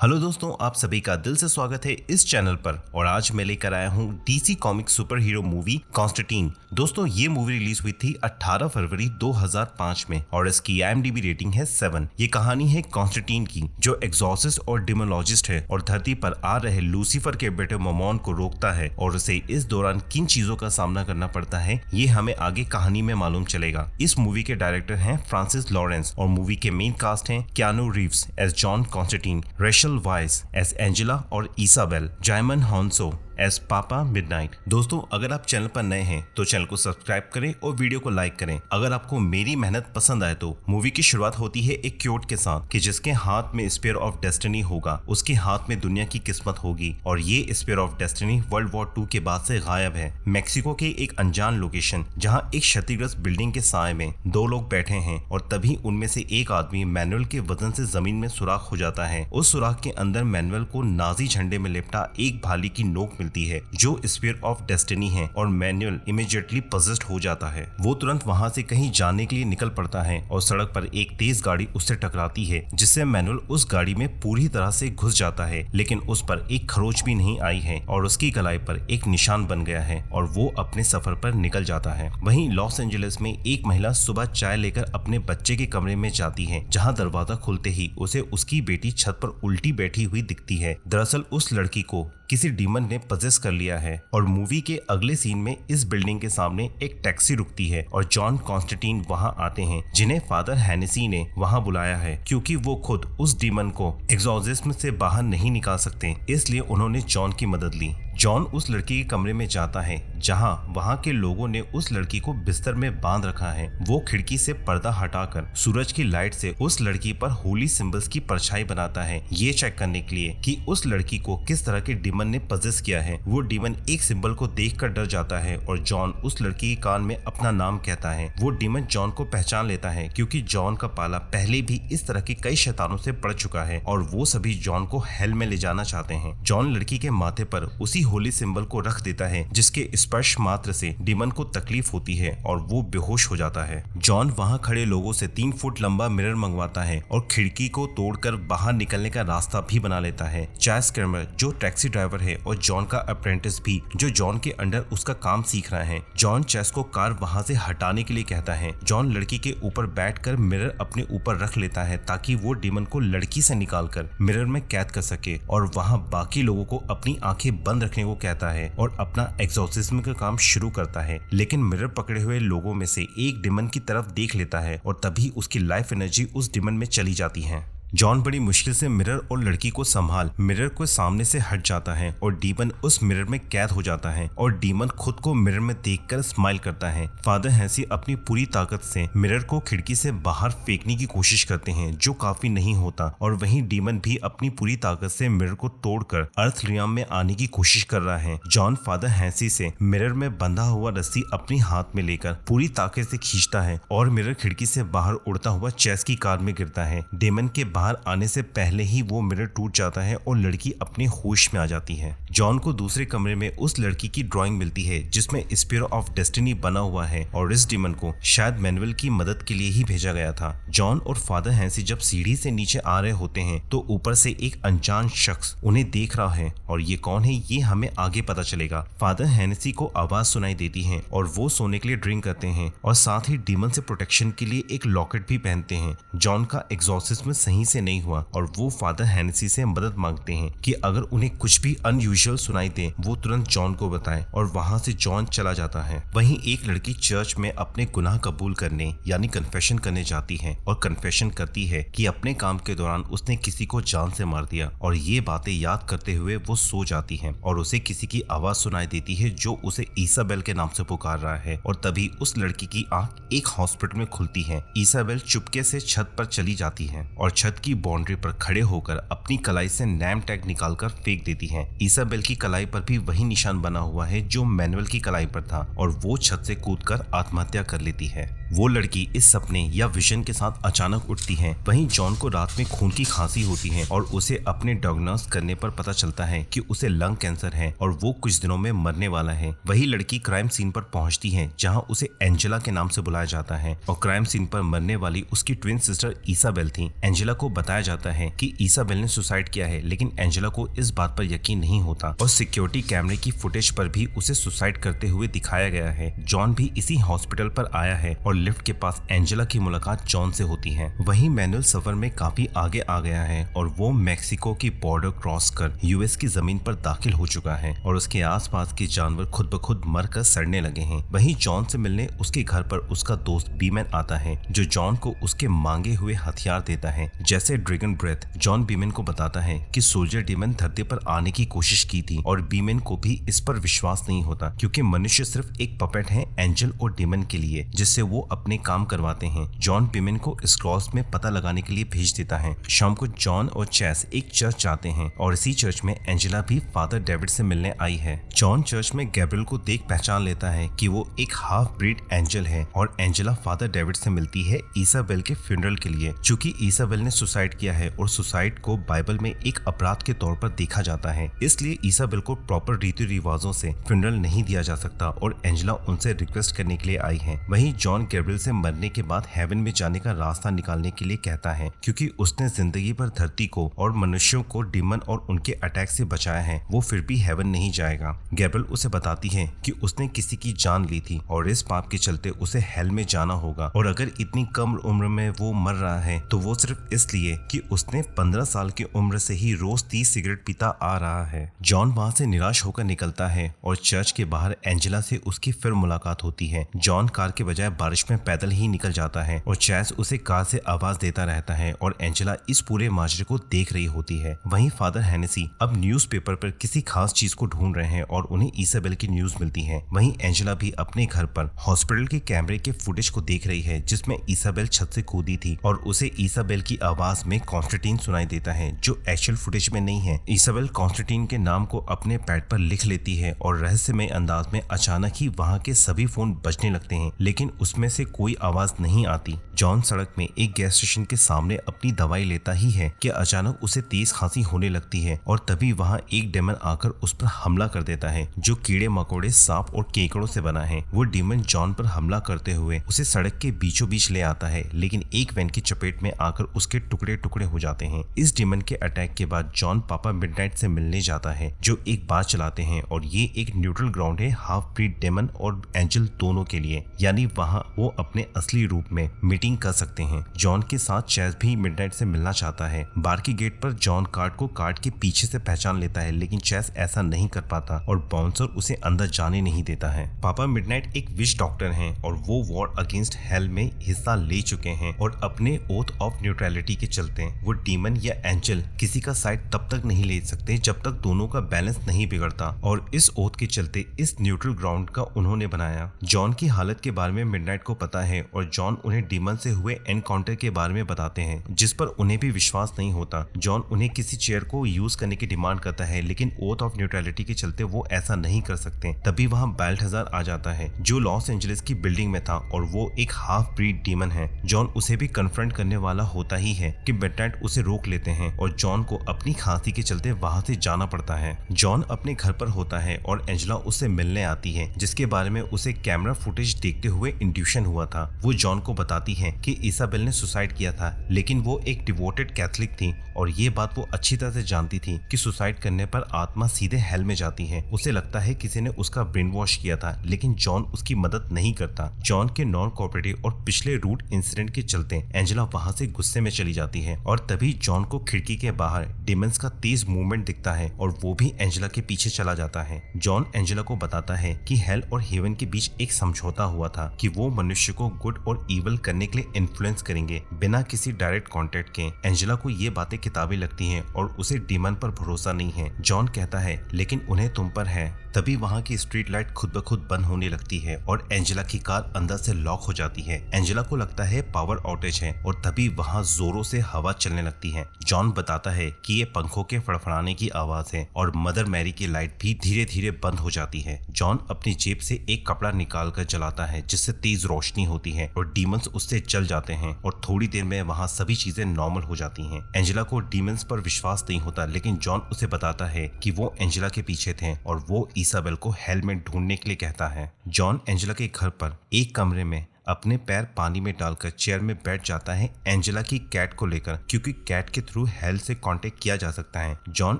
Hello दोस्तों, आप सभी का दिल से स्वागत है इस चैनल पर। और आज मैं लेकर आया हूँ DC comic super hero movie Constantine. दोस्तों, ये मूवी रिलीज हुई थी 18 फरवरी 2005 में और इसकी IMDb रेटिंग है 7। ये कहानी है कॉन्स्टेंटाइन की, जो एग्जॉर्सिस्ट और डिमोलॉजिस्ट है और धरती पर आ रहे लूसीफर के बेटे मोमोन को रोकता है और उसे इस दौरान किन चीजों का सामना करना पड़ता है ये हमें आगे कहानी में मालूम चलेगा। इस मूवी के डायरेक्टर हैं फ्रांसिस लॉरेंस और मूवी के मेन कास्ट हैं Keanu Reeves as John Constantine, Rachel Weisz as Angela और Isabel, Djimon Hounsou as Papa Midnight. दोस्तों, अगर आप चैनल पर नए हैं तो चैनल को सब्सक्राइब करें और वीडियो को लाइक करें। अगर आपको मेरी मेहनत पसंद आए तो मूवी की शुरुआत होती है एक क्योट के साथ कि जिसके हाथ में स्पेयर ऑफ डेस्टिनी होगा, उसके हाथ में दुनिया की किस्मत होगी और ये sphere of destiny world war 2 के बाद से गायब है। मेक्सिको के एक अनजान लोकेशन जहाँ एक क्षतिग्रस्त बिल्डिंग के साए में दो लोग बैठे हैं और तभी उनमें से एक आदमी मैनुअल के वजन से जमीन में सुराख हो जाता है। उस सुराख के अंदर मैनुअल को नाजी झंडे में लिपटा एक भाली की नोक मिलती है जो स्पीयर ऑफ डेस्टिनी है और मैनुअल इमीडिएटली पजेस्ड हो जाता है। वो तुरंत वहां से कहीं जाने के लिए निकल पड़ता है और सड़क पर एक तेज गाड़ी उससे टकराती है जिससे मैनुअल उस गाड़ी में पूरी तरह से घुस जाता है, लेकिन उस पर एक खरोच भी नहीं आई है और उसकी कलाई पर एक निशान बन गया है और वो अपने सफर पर निकल जाता है। वहीं लॉस एंजलिस में एक महिला सुबह चाय लेकर अपने बच्चे के कमरे में जाती है जहाँ दरवाजा खुलते ही उसे उसकी बेटी छत पर उल्टी बैठी हुई दिखती है। दरअसल उस लड़की को किसी डीमन ने पजेस कर लिया है और मूवी के अगले सीन में इस बिल्डिंग के सामने एक टैक्सी रुकती है और जॉन कॉन्स्टेंटाइन वहां आते हैं जिन्हें फादर हेनेसी ने वहां बुलाया है क्योंकि वो खुद उस डीमन को एग्जॉर्सिज्म से बाहर नहीं निकाल सकते, इसलिए उन्होंने जॉन की मदद ली। जॉन उस लड़की के कमरे में जाता है जहां वहां के लोगों ने उस लड़की को बिस्तर में बांध रखा है। वो खिड़की से पर्दा हटाकर सूरज की लाइट से उस लड़की पर होली सिंबल्स की परछाई बनाता है, ये चेक करने के लिए कि उस लड़की को किस तरह के डीमन ने पजेस किया है। वो डीमन एक सिंबल को देखकर डर जाता है और जॉन उस लड़की के कान में अपना नाम कहता है। वो डीमन जॉन को पहचान लेता है क्योंकि जॉन का पाला पहले भी इस तरह के कई शैतानों से पड़ चुका है और वो सभी जॉन को हेल में ले जाना चाहते हैं। जॉन लड़की के माथे पर उसी होली सिंबल को रख देता है जिसके स्पर्श मात्र से डीमन को तकलीफ होती है और वो बेहोश हो जाता है। जॉन वहां खड़े लोगों से 3 फुट लंबा मिरर मंगवाता है और खिड़की को तोड़कर बाहर निकलने का रास्ता भी बना लेता है। चैस कर्मर जो टैक्सी ड्राइवर है और जॉन का अप्रेंटिस भी जो जॉन के अंडर उसका काम सीख रहा है। जॉन चैस को कार वहां से हटाने के लिए कहता है। जॉन लड़की के ऊपर बैठकर मिरर अपने ऊपर रख लेता है ताकि वो डीमन को लड़की से निकालकर मिरर में कैद कर सके और वहां बाकी लोगों को अपनी आंखें बंद रखने को कहता है और अपना एग्जॉर्सिज्म का काम शुरू करता है। लेकिन मिरर पकड़े हुए लोगों में से एक डीमन की तरफ देख लेता है और तभी उसकी लाइफ एनर्जी उस डीमन में चली जाती है। जॉन बड़ी मुश्किल से मिरर और लड़की को संभाल मिरर को सामने से हट जाता है और डीमन उस मिरर में कैद हो जाता है और डीमन खुद को मिरर में देखकर स्माइल करता है। फादर हेनेसी अपनी पूरी ताकत से मिरर को खिड़की से बाहर फेंकने की कोशिश करते हैं जो काफी नहीं होता और वहीं डीमन भी अपनी पूरी ताकत से मिरर को तोड़कर अर्थ रियाम में आने की कोशिश कर रहा है। जॉन फादर हेनेसी से मिरर में बंधा हुआ रस्सी अपनी हाथ में लेकर पूरी ताकत से खींचता है और मिरर खिड़की से बाहर उड़ता हुआ चेस की कार में गिरता है। डीमन के बाहर आने से पहले ही वो मिरर टूट जाता है और लड़की अपने होश में आ जाती है। जॉन को दूसरे कमरे में उस लड़की की ड्राइंग मिलती है जिसमें स्पीयर ऑफ डेस्टिनी बना हुआ है और इस डीमन को शायद मैनुअल की मदद के लिए ही भेजा गया था। जॉन और फादर हेनेसी जब सीढ़ी से नीचे आ रहे होते हैं तो ऊपर से एक अनजान शख्स उन्हें देख रहा है और ये कौन है ये हमें आगे पता चलेगा। फादर हेनेसी को आवाज सुनाई देती है और वो सोने के लिए ड्रिंक करते हैं और साथ ही डीमन से प्रोटेक्शन के लिए एक लॉकेट भी पहनते हैं। जॉन का एग्जॉर्सिज्म सही से नहीं हुआ और वो फादर हेनेसी से मदद मांगते हैं कि अगर उन्हें कुछ भी अनयूजुअल सुनाई दे वो तुरंत जॉन को बताएं और वहां से जॉन चला जाता है। वहीं एक लड़की चर्च में अपने गुनाह कबूल करने यानी कन्फेशन करने जाती है और कन्फेशन करती है कि अपने काम के दौरान उसने किसी को जान से मार दिया और ये बातें याद करते हुए वो सो जाती है और उसे किसी की आवाज सुनाई देती है जो उसे इसाबेल के नाम से पुकार रहा है और तभी उस लड़की की आंख एक हॉस्पिटल में खुलती है। इसाबेल चुपके से छत पर चली जाती है और छत की बाउंड्री पर खड़े होकर अपनी कलाई से नेम टैग निकालकर फेंक देती है। इसाबेल की कलाई पर भी वही निशान बना हुआ है जो मैनुअल की कलाई पर था और वो छत से कूदकर आत्महत्या कर लेती है। वो लड़की इस सपने या विजन के साथ अचानक उठती है। वहीं जॉन को रात में खून की खांसी होती है और उसे अपने डायग्नोस करने पर पता चलता है कि उसे लंग कैंसर है और वो कुछ दिनों में मरने वाला है। वही लड़की क्राइम सीन पर पहुंचती है जहां उसे एंजेला के नाम से बुलाया जाता है और क्राइम सीन पर मरने वाली उसकी ट्विन सिस्टर इसाबेल थी। एंजेला को बताया जाता है कि इसाबेल ने सुसाइड किया है, लेकिन एंजेला को इस बात पर यकीन नहीं होता और सिक्योरिटी कैमरे की फुटेज पर भी उसे सुसाइड करते हुए दिखाया गया है। जॉन भी इसी हॉस्पिटल पर आया है और लिफ्ट के पास एंजेला की मुलाकात जॉन से होती है। वहीं मैनुअल सफर में काफी आगे आ गया है और वो मेक्सिको की बॉर्डर क्रॉस कर यूएस की जमीन पर दाखिल हो चुका है और उसके आसपास के जानवर खुद ब खुद मरकर सड़ने लगे हैं। वहीं जॉन से मिलने उसके घर पर उसका दोस्त बीमैन आता है जो जॉन को उसके मांगे हुए हथियार देता है, जैसे ड्रैगन ब्रेथ। जॉन बीमैन को बताता है कि सोल्जर डीमन धरती पर आने की कोशिश की थी और बीमैन को भी इस पर विश्वास नहीं होता क्योंकि मनुष्य सिर्फ एक पपेट है एंजल और डीमन के लिए, जिससे वो अपने काम करवाते हैं। जॉन बीमैन को इस क्रॉस में पता लगाने के लिए भेज देता है। शाम को जॉन और चैस एक चर्च जाते हैं और इसी चर्च में एंजेला भी फादर डेविड से मिलने आई है। जॉन चर्च में गैब्रियल को देख पहचान लेता है कि वो एक हाफ ब्रीड एंजल है और एंजेला फादर डेविड से मिलती है इसाबेल के फ्यूनरल के लिए। चूंकि इसाबेल ने सुसाइड किया है और सुसाइड को बाइबल में एक अपराध के तौर पर देखा जाता है, इसलिए इसाबेल को प्रॉपर रीति रिवाजों से फ्यूनरल नहीं दिया जा सकता और एंजेला उनसे रिक्वेस्ट करने के लिए आई है। वहीं जॉन गैब्रियल से मरने के बाद हेवन में जाने का रास्ता निकालने के लिए कहता है क्योंकि उसने जिंदगी भर धरती को और मनुष्यों को डीमन और उनके अटैक से बचाया है, वो फिर भी हेवन नहीं जाएगा। गैब्रियल उसे बताती है कि उसने किसी की जान ली थी और इस पाप के चलते उसे हेल में जाना होगा और अगर इतनी कम उम्र में वो मर रहा है तो वो सिर्फ इसलिए कि उसने 15 साल की उम्र से ही रोज 30 सिगरेट पीता आ रहा है। जॉन वहाँ से निराश होकर निकलता है और चर्च के बाहर एंजेला से उसकी फिर मुलाकात होती है। जॉन कार के बजाय बारिश में पैदल ही निकल जाता है और चैस उसे कार से आवाज देता रहता है और एंजेला इस पूरे माजरे को देख रही होती है। वहीं फादर हेनेसी अब न्यूज़पेपर पर किसी खास चीज को ढूंढ रहे हैं और उन्हें इसाबेल की न्यूज मिलती है। वहीं एंजेला भी अपने घर पर हॉस्पिटल के कैमरे के फुटेज को देख रही है जिसमें इसाबेल छत से कूदी थी और उसे इसाबेल की आवाज में कॉन्स्टेंटीन सुनाई देता है जो एक्चुअल फुटेज में नहीं है। इसाबेल कॉन्स्टेंटीन के नाम को अपने पैड पर लिख लेती है और रहस्यमय अंदाज में अचानक ही वहाँ के सभी फोन बजने लगते हैं, लेकिन उसमें से कोई आवाज नहीं आती। जॉन सड़क में एक गैस स्टेशन के सामने अपनी दवाई लेता ही है कि अचानक उसे तेज खांसी होने लगती है और तभी वहाँ एक डेमन आकर उस पर हमला कर देता है जो कीड़े मकोड़े, सांप और केकड़ों से बना है। वो डेमन जॉन पर हमला करते हुए उसे सड़क के बीचों बीच ले आता है, लेकिन एक वैन की चपेट में आकर उसके टुकड़े टुकड़े हो जाते हैं। इस डेमन के अटैक के बाद जॉन पापा मिडनाइट से मिलने जाता है जो एक बार चलाते हैं और ये एक न्यूट्रल ग्राउंड है हाफ ब्रीड डेमन और एंजल दोनों के लिए, यानी वहाँ वो अपने असली रूप में मीटिंग कर सकते हैं। जॉन के साथ चैस भी मिडनाइट से मिलना चाहता है। बार की गेट पर जॉन कार्ड को कार्ड के पीछे से पहचान लेता है, लेकिन चैस ऐसा नहीं कर पाता और बाउंसर उसे अंदर जाने नहीं देता है। पापा मिडनाइट एक विच डॉक्टर हैं और वो वॉर अगेंस्ट हेल में हिस्सा ले चुके हैं और अपने ओथ ऑफ न्यूट्रलिटी के चलते वो डीमन या एंजल किसी का साइड तब तक नहीं ले सकते जब तक दोनों का बैलेंस नहीं बिगड़ता और इस ओथ के चलते इस न्यूट्रल ग्राउंड का उन्होंने बनाया। जॉन की हालत के बारे में मिडनाइट को पता है और जॉन उन्हें डीमन से हुए एनकाउंटर के बारे में बताते हैं जिस पर उन्हें भी विश्वास नहीं होता। जॉन उन्हें किसी चेयर को यूज करने की डिमांड करता है, लेकिन ओथ ऑफ न्यूट्रलिटी के चलते वो ऐसा नहीं कर सकते। तभी वहाँ बाल्थाजार आ जाता है जो लॉस एंजलिस की बिल्डिंग में था और वो एक हाफ ब्रीड डीमन है। जॉन उसे भी कन्फ्रंट करने वाला होता ही है कि मिडनाइट उसे रोक लेते हैं और जॉन को अपनी खांसी के चलते वहाँ से जाना पड़ता है। जॉन अपने घर पर होता है और एंजेला उससे मिलने आती है जिसके बारे में उसे कैमरा फुटेज देखते हुए इंट्यूशन हुआ था। वो जॉन को बताती है कि इसाबेल ने सुसाइड किया था, लेकिन वो एक डिवोटेड कैथलिक थी और ये बात वो अच्छी तरह से जानती थी कि सुसाइड करने पर आत्मा सीधे हेल में जाती है। उसे लगता है किसी ने उसका ब्रेन वॉश किया था, लेकिन जॉन उसकी मदद नहीं करता। जॉन के नॉन कोऑपरेटिव और पिछले रूट इंसिडेंट के चलते एंजेला वहां से गुस्से में चली जाती है और तभी जॉन को खिड़की के बाहर डेमंस का तेज मूवमेंट दिखता है और वो भी एंजेला के पीछे चला जाता है। जॉन एंजेला को बताता है कि हेल और हेवन के बीच एक समझौता हुआ था कि वो मनुष्य को गुड और इवल करने के लिए इन्फ्लुएंस करेंगे बिना किसी डायरेक्ट कांटेक्ट के। एंजेला को ये बातें किताबी लगती हैं और उसे डीमन पर भरोसा नहीं है। जॉन कहता है लेकिन उन्हें तुम पर है तभी वहाँ की स्ट्रीट लाइट खुद ब खुद बंद होने लगती है और एंजेला की कार अंदर से लॉक हो जाती है। एंजेला को लगता है पावर आउटेज है और तभी वहाँ जोरों से हवा चलने लगती है। जॉन बताता है कि ये पंखों के फड़फड़ाने की आवाज है और मदर मैरी की लाइट भी धीरे धीरे बंद हो जाती है। जॉन अपनी जेब से एक कपड़ा निकाल कर जलाता है जिससे तेज रोशनी होती है और डीमंस उससे जल जाते हैं और थोड़ी देर में वहाँ सभी चीजें नॉर्मल हो जाती हैं। एंजेला को डीमंस पर विश्वास नहीं होता, लेकिन जॉन उसे बताता है कि वो एंजेला के पीछे थे और वो इसाबेल को हेल में ढूंढने के लिए कहता है। जॉन एंजेला के घर पर एक कमरे में अपने पैर पानी में डालकर चेयर में बैठ जाता है एंजेला की कैट को लेकर, क्योंकि कैट के थ्रू हेल से कांटेक्ट किया जा सकता है। जॉन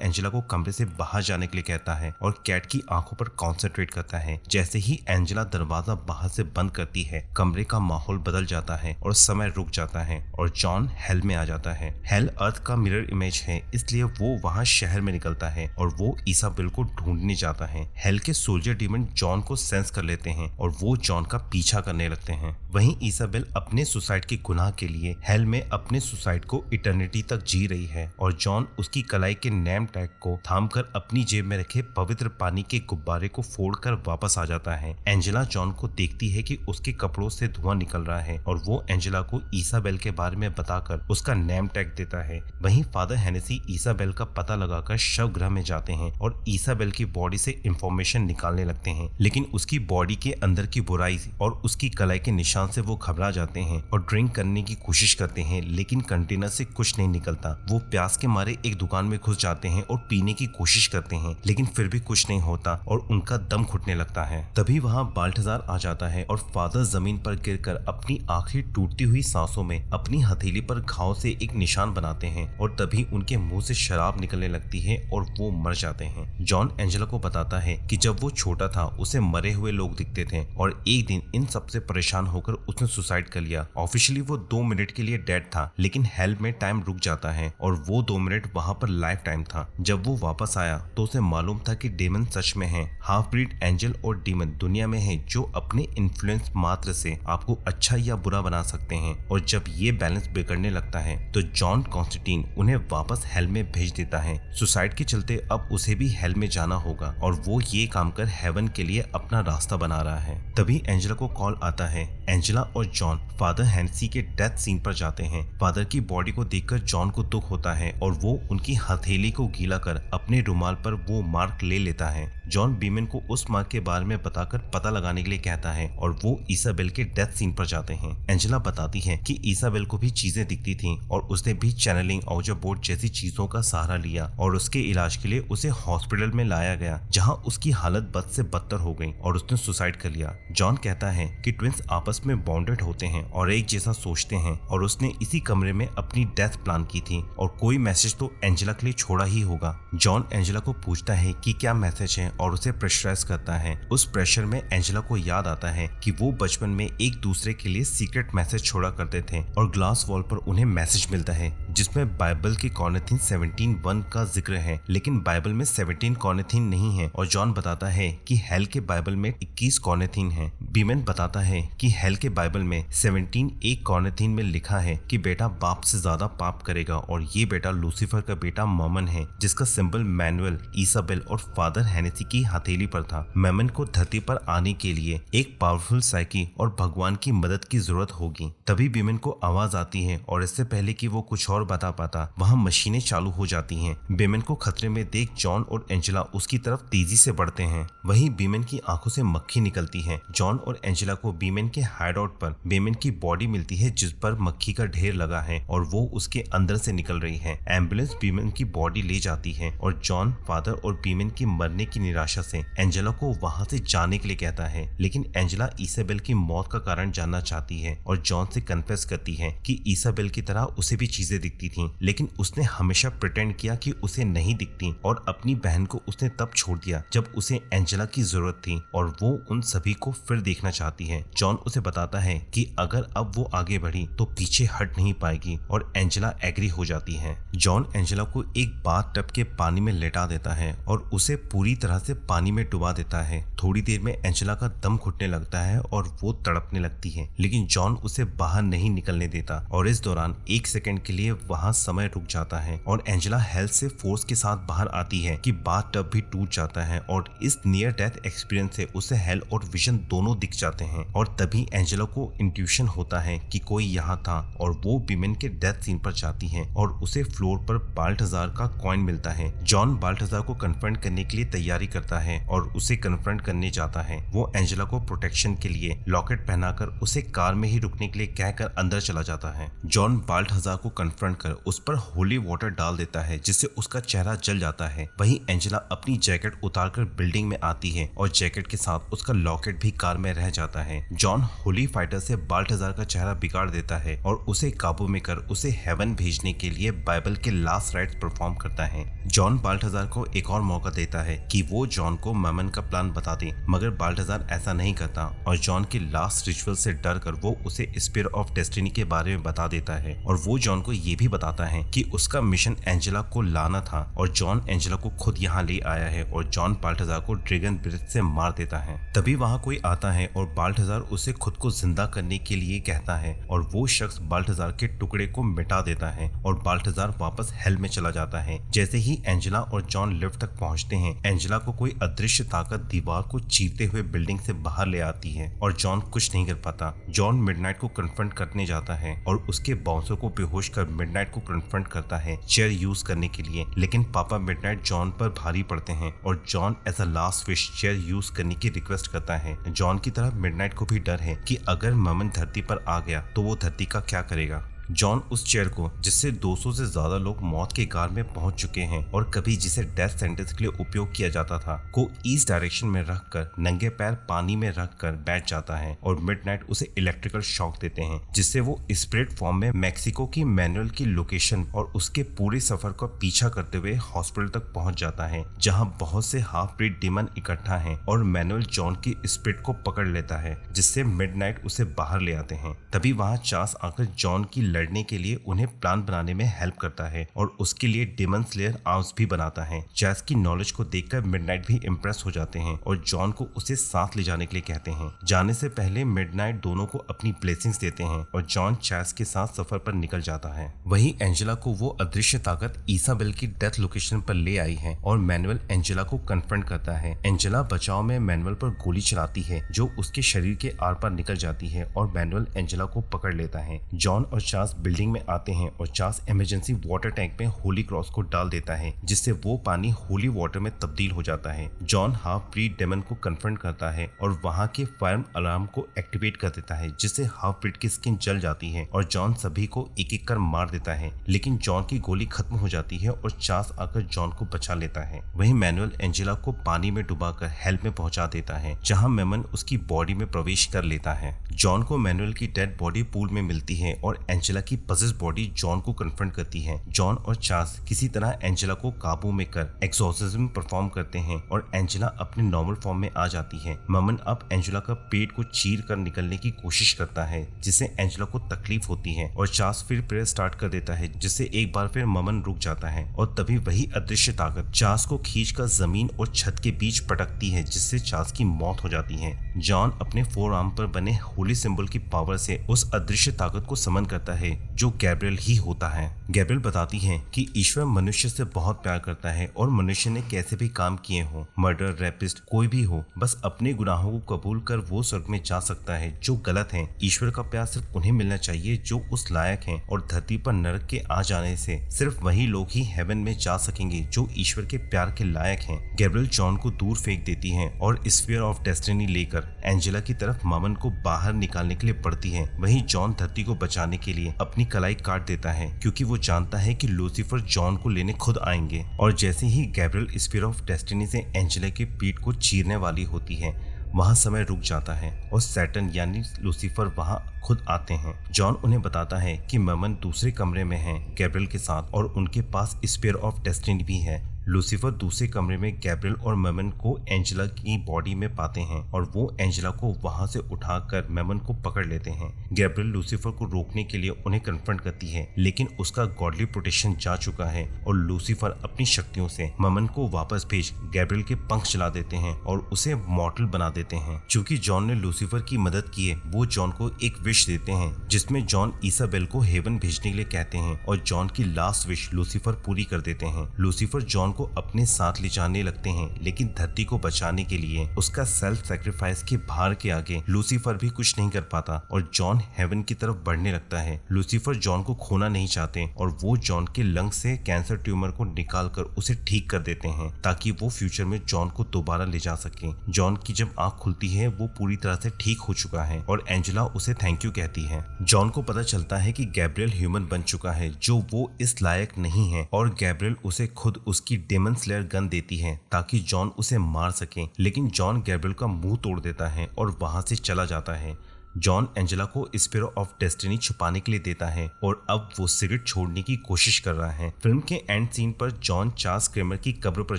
एंजेला को कमरे से बाहर जाने के लिए कहता है और कैट की आंखों पर कॉन्सेंट्रेट करता है। जैसे ही एंजेला दरवाजा बाहर से बंद करती है, कमरे का माहौल बदल जाता है और समय रुक जाता है और जॉन हेल में आ जाता है। हेल अर्थ का मिरर इमेज है, इसलिए वो वहाँ शहर में निकलता है और वो इसाबेल को ढूंढने जाता है। हेल के सोल्जर डीमन जॉन को सेंस कर लेते हैं और वो जॉन का पीछा करने लगते हैं। वहीं इसाबेल अपने सुसाइड के गुनाह के लिए हेल में अपने सुसाइड को इटर्निटी तक जी रही है और जॉन उसकी कलाई के नेम टैग को थामकर अपनी जेब में रखे पवित्र पानी के गुब्बारे को फोड़कर वापस आ जाता है। एंजेला जॉन को देखती है कि उसके कपड़ों से धुआं निकल रहा है और वो एंजेला को इसाबेल के बारे में बताकर उसका नेम टैग देता है। वहीं फादर हेनेसी इसाबेल का पता लगाकर शव गृह में जाते हैं और इसाबेल की बॉडी से इंफॉर्मेशन निकालने लगते हैं, लेकिन उसकी बॉडी के अंदर की बुराई और उसकी कलाई के निशान से वो घबरा जाते हैं और ड्रिंक करने की कोशिश करते हैं, लेकिन कंटेनर से कुछ नहीं निकलता। वो प्यास के मारे एक दुकान में घुस जाते हैं और पीने की कोशिश करते हैं, लेकिन फिर भी कुछ नहीं होता और उनका दम घुटने लगता है। तभी वहाँ बाल्थाजार आ जाता है और फादर जमीन पर गिरकर अपनी आखिरी टूटती हुई सांसों में अपनी हथेली पर घाव से एक निशान बनाते हैं और तभी उनके मुंह से शराब निकलने लगती है और वो मर जाते हैं। जॉन एंजेला को बताता है कि जब वो छोटा था उसे मरे हुए लोग दिखते थे और एक दिन इन सबसे परेशान होकर उसने सुसाइड कर लिया। ऑफिशियली वो 2 मिनट के लिए डेड था, लेकिन हेल में टाइम रुक जाता है और वो 2 मिनट वहाँ पर लाइफ टाइम था। जब वो वापस आया तो उसे मालूम था कि डेमन सच में है। हाफ ब्रीड एंजल और डेमन दुनिया में है जो अपने इन्फ्लुएंस मात्र से आपको अच्छा या बुरा बना सकते हैं, और जब ये बैलेंस बिगड़ने लगता है तो जॉन कॉन्स्टेंटाइन उन्हें वापस हेल में भेज देता है। सुसाइड के चलते अब उसे भी हेल में जाना होगा और वो ये काम कर हेवन के लिए अपना रास्ता बना रहा है। तभी एंजेला को कॉल आता है। एंजेला और जॉन फादर हेनेसी के डेथ सीन पर जाते हैं। फादर की बॉडी को देखकर जॉन को दुख होता है और वो उनकी हथेली को गीला कर अपने रुमाल पर वो मार्क ले लेता है। जॉन बीमन को उस मार्क के बारे में बताकर पता लगाने के लिए कहता है और वो इसाबेल के डेथ सीन पर जाते हैं। एंजेला बताती है कि इसाबेल को भी चीजें दिखती थीं और उसने भी चैनलिंग, आउटर बोर्ड जैसी चीजों का सहारा लिया और उसके इलाज के लिए उसे हॉस्पिटल में लाया गया, जहाँ उसकी हालत बद से बदतर हो गई और उसने सुसाइड कर लिया। जॉन कहता है कि ट्विंस आपस में बॉन्डेड होते हैं और एक जैसा सोचते हैं और उसने इसी कमरे में अपनी डेथ प्लान की थी और कोई मैसेज तो एंजेला के लिए छोड़ा ही होगा। जॉन एंजेला को पूछता है कि क्या मैसेज है और उसे प्रेशराइज करता है। उस प्रेशर में एंजेला को याद आता है कि वो बचपन में एक दूसरे के लिए सीक्रेट मैसेज छोड़ा करते थे और ग्लास वॉल पर उन्हें मैसेज मिलता है जिसमें बाइबल के कॉर्नेथीन 17:1 का जिक्र है, लेकिन बाइबल में 17 कॉर्नेथीन नहीं है और जॉन बताता है कि हेल के बाइबल में 21 कॉर्नेथीन है। बीमन बताता है कि हेल के बाइबल में 17 एक कॉर्नेथीन में लिखा है कि बेटा बाप से ज्यादा पाप करेगा और ये बेटा लूसीफर का बेटा ममन है, जिसका सिंबल मैनुअल, इसाबेल और फादर हेनेसी की हथेली पर था। ममन को धरती पर आने के लिए एक पावरफुल साइकी और भगवान की मदद की जरूरत होगी। तभी बीमन को आवाज आती है और इससे पहले कि वो कुछ और बता पाता वहाँ मशीनें चालू हो जाती हैं। बीमन को खतरे में देख जॉन और एंजेला उसकी तरफ तेजी से बढ़ते हैं। वहीं बीमन की आंखों से मक्खी निकलती है। जॉन और एंजेला को बीमन के हाइडआउट पर बीमन की बॉडी मिलती है जिस पर मक्खी का ढेर लगा है और वो उसके अंदर से निकल रही है। एम्बुलेंस बीमन की बॉडी ले जाती है और जॉन फादर और बीमन की मरने की निराशा से एंजेला को वहाँ से जाने के लिए कहता है, लेकिन एंजेला इसाबेल की मौत का कारण जानना चाहती है और जॉन से कन्फेस करती है कि इसाबेल की तरह उसे भी चीजें दिखती थीं, लेकिन उसने हमेशा प्रिटेंड किया कि उसे नहीं दिखती और अपनी बहन को उसने तब छोड़ दिया जब उसे एंजेला की जरूरत थी और वो उन सभी को फिर देखना चाहती है। जॉन उसे बताता है कि अगर अब वो आगे बढ़ी तो पीछे हट नहीं पाएगी और एंजेला एग्री हो जाती है। जॉन एंजेला को एक बाथ टब के पानी में लेटा देता है और उसे पूरी तरह से पानी में डुबा देता है। थोड़ी देर में एंजेला का दम घुटने लगता है और वो तड़पने लगती है, लेकिन जॉन उसे बाहर नहीं निकलने देता और इस दौरान 1 सेकंड के लिए वहाँ समय रुक जाता है और एंजेला हेल्थ से फोर्स के साथ बाहर आती है कि बाथ टब भी टूट जाता है और इस नियर डेथ एक्सपीरियंस से उसे हेल और विजन दोनों दिख जाते हैं और तभी एंजेला को इंट्यूशन होता है कि कोई यहाँ था और वो विमेन के डेथ सीन पर जाती है और उसे फ्लोर पर बाल्थाजार का कॉइन मिलता है। जॉन बाल्थाजार को कन्फ्रंट करने के लिए तैयारी करता है और उसे कन्फ्रंट करने जाता है। वो एंजेला को प्रोटेक्शन के लिए लॉकेट पहनाकर उसे कार में ही रुकने के लिए कहकर अंदर चला जाता है। जॉन बाल्थाजार को कन्फ्रंट कर उस पर होली वाटर डाल देता है जिससे उसका चेहरा जल जाता है। वहीं एंजेला अपनी जैकेट उतारकर बिल्डिंग में आती है और जैकेट के साथ उसका लॉकेट भी कार में रह जाता है। जॉन होली फाइटर से बाल्थाजार का चेहरा बिगाड़ देता है और उसे काबू में कर उसे हेवन भेजने के लिए बाइबल के लास्ट राइट्स परफॉर्म करता है। जॉन बाल्थाजार को एक और मौका देता है कि वो जॉन को मेमन का प्लान बता दे, मगर बाल्थाजार ऐसा नहीं करता और जॉन के लास्ट रिचुअल से डर कर वो उसे स्पीयर ऑफ डेस्टिनी के बारे में बता देता है और वो जॉन को ये भी बताता है कि उसका मिशन एंजेला को लाना था और जॉन एंजेला को खुद यहाँ ले आया है और जॉन बाल्थाजार को ड्रैगन ब्रेथ से मार देता है। तभी वहाँ कोई आता है और बाल्थाजार उसे खुद को जिंदा करने के लिए कहता है और वो शख्स बाल्थाजार के टुकड़े को मिटा देता है और बाल्थाजार वापस हेल में चला जाता है। जैसे ही एंजेला और जॉन लिफ्ट तक पहुंचते हैं, एंजेला को कोई अदृश्य ताकत दीवार को चीरते हुए बिल्डिंग से बाहर ले आती है और जॉन कुछ नहीं कर पाता। जॉन मिडनाइट को कन्फ्रंट करने जाता है और उसके बाउंसर को बेहोश कर मिडनाइट को कन्फ्रंट करता है चेयर यूज करने के लिए, लेकिन पापा मिडनाइट जॉन पर भारी पड़ते हैं और John as a last wish chair use करने की रिक्वेस्ट करता है। जॉन की तरह मिडनाइट को भी डर है कि अगर मेमन धरती पर आ गया तो वो धरती का क्या करेगा। जॉन उस चेयर को, जिससे 200 से ज्यादा लोग मौत के गार में पहुंच चुके हैं और कभी जिसे डेथ सेंटेंस के लिए उपयोग किया जाता था, को ईस्ट डायरेक्शन में रखकर नंगे पैर पानी में रखकर बैठ जाता है और मिडनाइट उसे इलेक्ट्रिकल शॉक देते हैं, जिससे वो स्पिरिट फॉर्म में मैक्सिको की मैनुअल की लोकेशन और उसके पूरे सफर का पीछा करते हुए हॉस्पिटल तक पहुंच जाता है, जहां बहुत से हाफ ब्रीड डीमन इकट्ठा हैं और मैनुअल जॉन की स्पिरिट को पकड़ लेता है, जिससे मिडनाइट उसे बाहर ले आते हैं। तभी वहां चार्ल्स आकर जॉन की लड़ने के लिए उन्हें प्लान बनाने में हेल्प करता है और उसके लिए डेमन स्लेयर आर्म्स भी बनाता है। चैस की नॉलेज को देखकर मिडनाइट भी इम्प्रेस हो जाते हैं और जॉन को उसे साथ ले जाने के लिए कहते हैं। जाने से पहले मिडनाइट दोनों को अपनी ब्लेसिंग्स देते हैं और जॉन चैस के साथ सफर पर निकल जाता है। वहीं एंजेला को वो अदृश्य ताकत ईसाबेल की डेथ लोकेशन पर ले आई है और मैनुअल एंजेला को कन्फ्रंट करता है। एंजेला बचाव में मैनुअल पर गोली चलाती है जो उसके शरीर के आर पार निकल जाती है और मैनुअल एंजेला को पकड़ लेता है। जॉन और चार्ल्स बिल्डिंग में आते हैं और चार्ल्स इमरजेंसी वाटर टैंक में होली क्रॉस को डाल देता है, जिससे वो पानी होली वाटर में तब्दील हो जाता है। जॉन हाफ ब्रीड डेमन को कन्फ्रंट करता है और वहां के फायर अलार्म को एक्टिवेट कर देता है, जिससे हाफ ब्रीड की स्किन जल जाती है और जॉन सभी को एक एक कर मार देता है, लेकिन जॉन की गोली खत्म हो जाती है और चार्ल्स आकर जॉन को बचा लेता है। वहीं मैनुअल एंजेला को पानी में डुबाकर हेल में पहुंचा देता है, जहां मेमन उसकी बॉडी में प्रवेश कर लेता है। जॉन को मैनुअल की डेड बॉडी पूल में मिलती है और एंजेला की पजेस बॉडी जॉन को कन्फ्रंट करती है। जॉन और चार्ल्स किसी तरह एंजेला को काबू में कर एक्सोर्सिज्म परफॉर्म करते हैं और एंजेला अपने नॉर्मल फॉर्म में आ जाती है। मेमन अब एंजेला का पेट को चीर कर निकलने की कोशिश करता है, जिससे एंजेला को तकलीफ होती है और चार्ल्स फिर प्रेयर स्टार्ट कर देता है, जिससे एक बार फिर मेमन रुक जाता है और तभी वही अदृश्य ताकत चार्ल्स को खींचकर जमीन और छत के बीच पटकती है, जिससे चार्ल्स की मौत हो जाती है। जॉन अपने फोर आर्म पर बने होली सिंबल की पावर से उस अदृश्य ताकत को समन करता है, जो गैब्रियल ही होता है। गैब्रियल बताती है कि ईश्वर मनुष्य से बहुत प्यार करता है और मनुष्य ने कैसे भी काम किए हो, मर्डर, रेपिस्ट, कोई भी हो, बस अपने गुनाहों को कबूल कर वो स्वर्ग में जा सकता है जो गलत है। ईश्वर का प्यार सिर्फ उन्हें मिलना चाहिए जो उस लायक हैं और धरती पर नरक के आ जाने से सिर्फ वही लोग ही हेवन में जा सकेंगे जो ईश्वर के प्यार के लायक हैं। गैब्रियल जॉन को दूर फेंक देती है और स्फीयर ऑफ डेस्टिनी लेकर एंजेला की तरफ मेमन को बाहर निकालने के लिए बढ़ती है। वहीं जॉन धरती को बचाने के लिए अपनी कलाई काट देता है, क्योंकि वो जानता है कि लूसीफर जॉन को लेने खुद आएंगे। और जैसे ही गैब्रियल स्फीयर ऑफ डेस्टिनी से एंजेला की पीठ को चीरने वाली होती है, वहाँ समय रुक जाता है और सैटर्न यानी लूसीफर वहाँ खुद आते हैं। जॉन उन्हें बताता है कि मेमन दूसरे कमरे में है गैब्रियल के साथ और उनके पास स्फीयर ऑफ डेस्टिनी भी है। लूसीफर दूसरे कमरे में गैब्रियल और मेमन को एंजेला की बॉडी में पाते हैं और वो एंजेला को वहां से उठाकर मेमन को पकड़ लेते हैं। गैब्रियल लूसीफर को रोकने के लिए उन्हें कन्फ्रंट करती है, लेकिन उसका गॉडली प्रोटेक्शन जा चुका है और लूसीफर अपनी शक्तियों से मेमन को वापस भेज गैब्रियल के पंख चला देते हैं और उसे मॉर्टल बना देते हैं। चूंकि जॉन ने लूसीफर की मदद की है, वो जॉन को एक विश देते हैं जिसमें जॉन इसाबेल को हेवन भेजने के लिए कहते हैं और जॉन की लास्ट विश लूसीफर पूरी कर देते हैं। लूसीफर जॉन को अपने साथ ले जाने लगते हैं, लेकिन धरती को बचाने के लिए उसका सेल्फ सैक्रिफाइस के भार के आगे लूसीफर भी कुछ नहीं कर पाता और जॉन हेवन की तरफ बढ़ने लगता है। लूसीफर जॉन को खोना नहीं चाहते और वो जॉन के लंग से कैंसर ट्यूमर को निकालकर उसे ठीक कर देते हैं ताकि वो फ्यूचर में जॉन को दोबारा ले जा सके। जॉन की जब आंख खुलती है वो पूरी तरह से ठीक हो चुका है और एंजेला उसे थैंक यू कहती है। जॉन को पता चलता है कि गैब्रियल ह्यूमन बन चुका है, जो वो इस लायक नहीं है और गैब्रियल उसे खुद उसकी डेमन स्लेयर गन देती है ताकि जॉन उसे मार सके, लेकिन जॉन गैब्रियल का मुंह तोड़ देता है और वहां से चला जाता है। जॉन एंजेला को स्पिरो ऑफ डेस्टिनी छुपाने के लिए देता है और अब वो सिगरेट छोड़ने की कोशिश कर रहा है। फिल्म के एंड सीन पर जॉन चार्ल्स क्रेमर की कब्र पर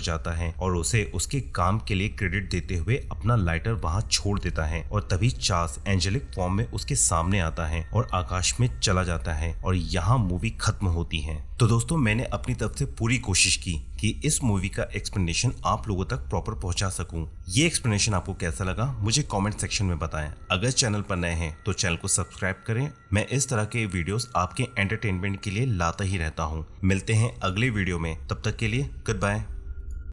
जाता है और उसे उसके काम के लिए क्रेडिट देते हुए अपना लाइटर वहां छोड़ देता है और तभी चार्ल्स एंजेलिक फॉर्म में उसके सामने आता है और आकाश में चला जाता है और यहाँ मूवी खत्म होती है। तो दोस्तों, मैंने अपनी तरफ से पूरी कोशिश की कि इस मूवी का एक्सप्लेनेशन आप लोगों तक प्रॉपर पहुंचा सकूं। ये एक्सप्लेनेशन आपको कैसा लगा मुझे कमेंट सेक्शन में बताएं। अगर चैनल पर नए हैं तो चैनल को सब्सक्राइब करें। मैं इस तरह के वीडियोस आपके एंटरटेनमेंट के लिए लाता ही रहता हूं। मिलते हैं अगले वीडियो में, तब तक के लिए गुड बाय।